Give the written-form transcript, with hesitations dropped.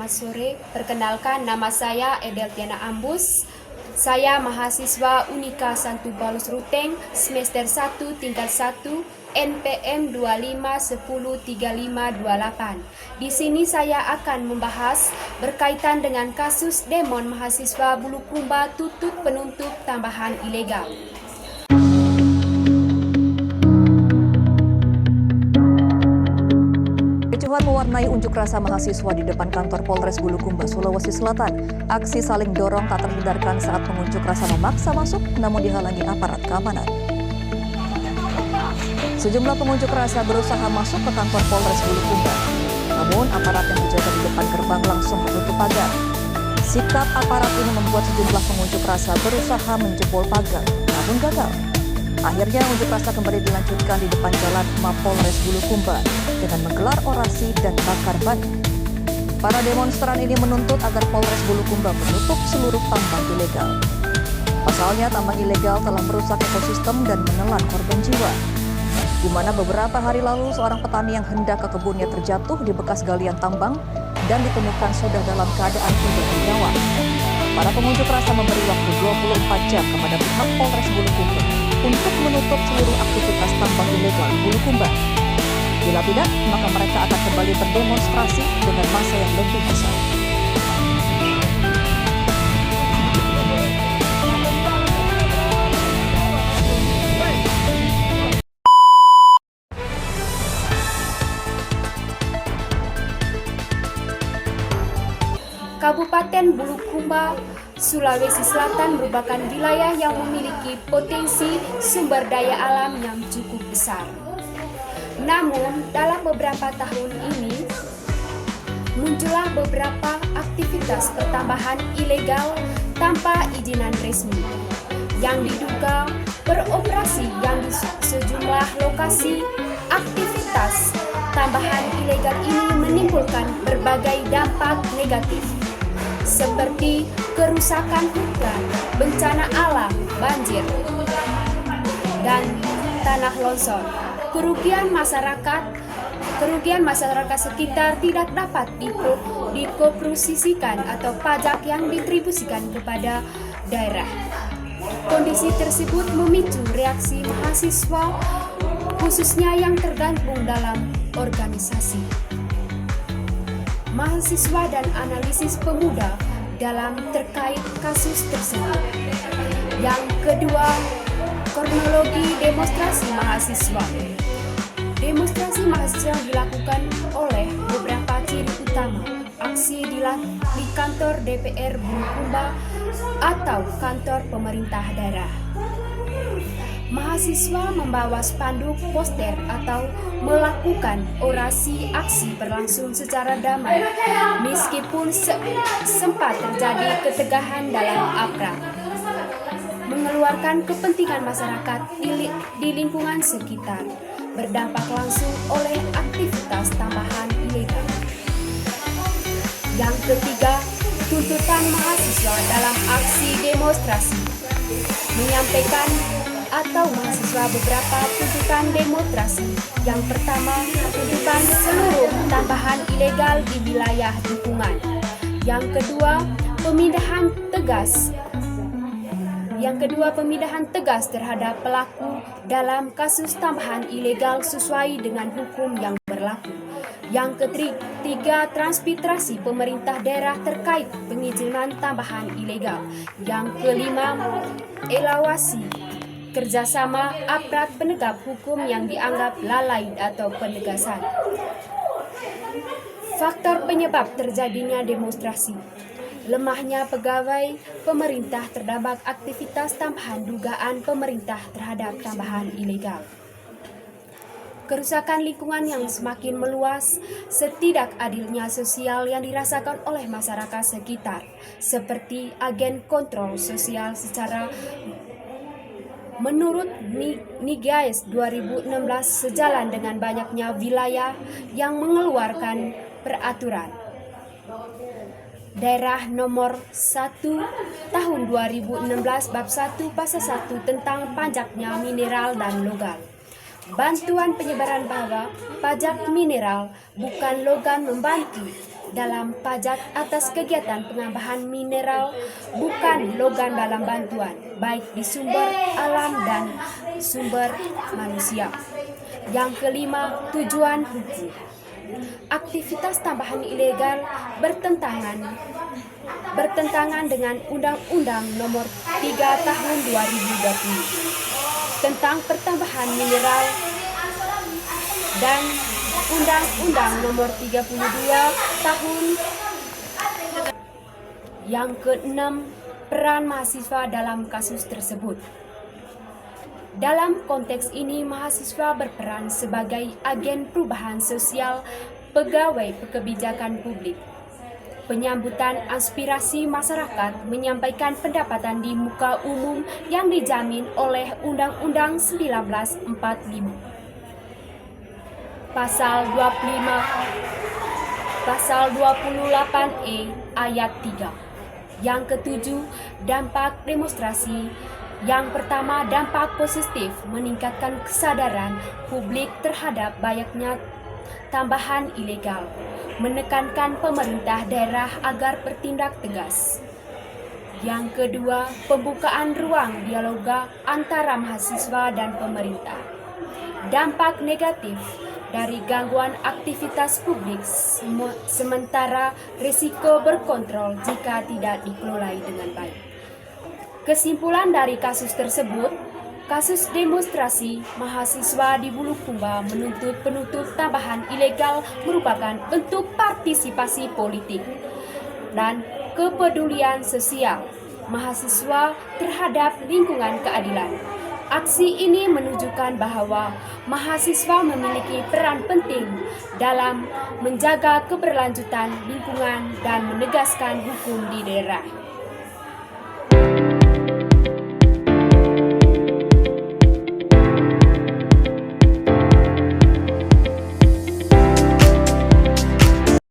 selamat sore. Perkenalkan, nama saya Edeltiana Ambus. Saya mahasiswa Unika Santo Paulus Ruteng, semester 1 tingkat 1, NPM 25103528. Di sini saya akan membahas berkaitan dengan kasus demon mahasiswa Bulukumba tutup penuntut tambahan ilegal. Kericuhan mewarnai unjuk rasa mahasiswa di depan kantor Polres Bulukumba, Sulawesi Selatan. Aksi saling dorong tak terhindarkan saat pengunjuk rasa memaksa masuk, namun dihalangi aparat keamanan. Sejumlah pengunjuk rasa berusaha masuk ke kantor Polres Bulukumba, namun aparat yang berjaga di depan gerbang langsung menutup pagar. Sikap aparat ini membuat sejumlah pengunjuk rasa berusaha menjebol pagar, namun gagal. Akhirnya unjuk rasa kembali dilanjutkan di depan jalan Mapolres Bulukumba dengan menggelar orasi dan bakar ban. Para demonstran ini menuntut agar Polres Bulukumba menutup seluruh tambang ilegal. Pasalnya tambang ilegal telah merusak ekosistem dan menelan korban jiwa. Di mana beberapa hari lalu seorang petani yang hendak ke kebunnya terjatuh di bekas galian tambang dan ditemukan sudah dalam keadaan tidak bernyawa. Para pengunjuk rasa memberi waktu 24 jam kepada pihak Polres Bulukumba untuk menutup seluruh aktivitas tambang ilegal Bulukumba. Bila tidak, maka mereka akan kembali berdemonstrasi dengan massa yang lebih besar. Kabupaten Bulukumba, Sulawesi Selatan merupakan wilayah yang memiliki potensi sumber daya alam yang cukup besar. Namun, dalam beberapa tahun ini, muncullah beberapa aktivitas pertambahan ilegal tanpa izinan resmi yang diduga beroperasi yang di sejumlah lokasi. Aktivitas tambahan ilegal ini menimbulkan berbagai dampak negatif, seperti kerusakan hutan, bencana alam, banjir, dan tanah longsor. Kerugian masyarakat sekitar tidak dapat dikompensasikan atau pajak yang distribusikan kepada daerah. Kondisi tersebut memicu reaksi mahasiswa, khususnya yang tergabung dalam organisasi mahasiswa dan analisis pemuda dalam terkait kasus tersebut. Yang kedua, kronologi demonstrasi mahasiswa. Demonstrasi mahasiswa dilakukan oleh beberapa ciri utama. Aksi di kantor DPR Bulukumba atau kantor pemerintah daerah. Mahasiswa membawa spanduk, poster, atau melakukan orasi. Aksi berlangsung secara damai, meskipun sempat terjadi ketegangan dalam aparat. Mengeluarkan kepentingan masyarakat di lingkungan sekitar, berdampak langsung oleh aktivitas tambahan ilegal. Yang ketiga, tuntutan mahasiswa dalam aksi demonstrasi. Menyampaikan atau mahasiswa beberapa tuntutan demonstrasi. Yang pertama, tuntutan seluruh tambahan ilegal di wilayah dukungan. Yang kedua, pemindahan tegas terhadap pelaku dalam kasus tambahan ilegal sesuai dengan hukum yang berlaku. Yang ketiga, transparansi pemerintah daerah terkait pengizinan tambahan ilegal. Yang kelima, evaluasi kerjasama aparat penegak hukum yang dianggap lalai atau penegasan. Faktor penyebab terjadinya demonstrasi: lemahnya pegawai pemerintah terdapat aktivitas tambahan dugaan pemerintah terhadap tambahan ilegal. Kerusakan lingkungan yang semakin meluas, setidak adilnya sosial yang dirasakan oleh masyarakat sekitar, seperti agen kontrol sosial secara menurut NIGAIS 2016 sejalan dengan banyaknya wilayah yang mengeluarkan peraturan Daerah Nomor 1 Tahun 2016 Bab 1 Pasal 1 tentang pajaknya mineral dan logam. Bantuan penyebaran bahwa pajak mineral bukan logam membantu dalam pajak atas kegiatan penambahan mineral bukan logam dalam bantuan, baik di sumber alam dan sumber manusia. Yang kelima, tujuan hukum. Aktivitas tambahan ilegal bertentangan dengan Undang-Undang Nomor 3 Tahun 2020 tentang pertambahan mineral dan Undang-Undang Nomor 32 Tahun. Yang keenam, peran mahasiswa dalam kasus tersebut. Dalam konteks ini, mahasiswa berperan sebagai agen perubahan sosial, pegawai kebijakan publik, penyambutan aspirasi masyarakat, menyampaikan pendapatan di muka umum yang dijamin oleh Undang-Undang 1945. Pasal 28E ayat 3. Yang ketujuh, dampak demonstrasi. Yang pertama, dampak positif meningkatkan kesadaran publik terhadap banyaknya tambahan ilegal, menekankan pemerintah daerah agar bertindak tegas. Yang kedua, pembukaan ruang dialog antara mahasiswa dan pemerintah. Dampak negatif dari gangguan aktivitas publik, sementara risiko berkontrol jika tidak dikelola dengan baik. Kesimpulan dari kasus tersebut, kasus demonstrasi mahasiswa di Bulukumba menuntut penutup tambahan ilegal merupakan bentuk partisipasi politik dan kepedulian sosial mahasiswa terhadap lingkungan keadilan. Aksi ini menunjukkan bahwa mahasiswa memiliki peran penting dalam menjaga keberlanjutan lingkungan dan menegaskan hukum di daerah.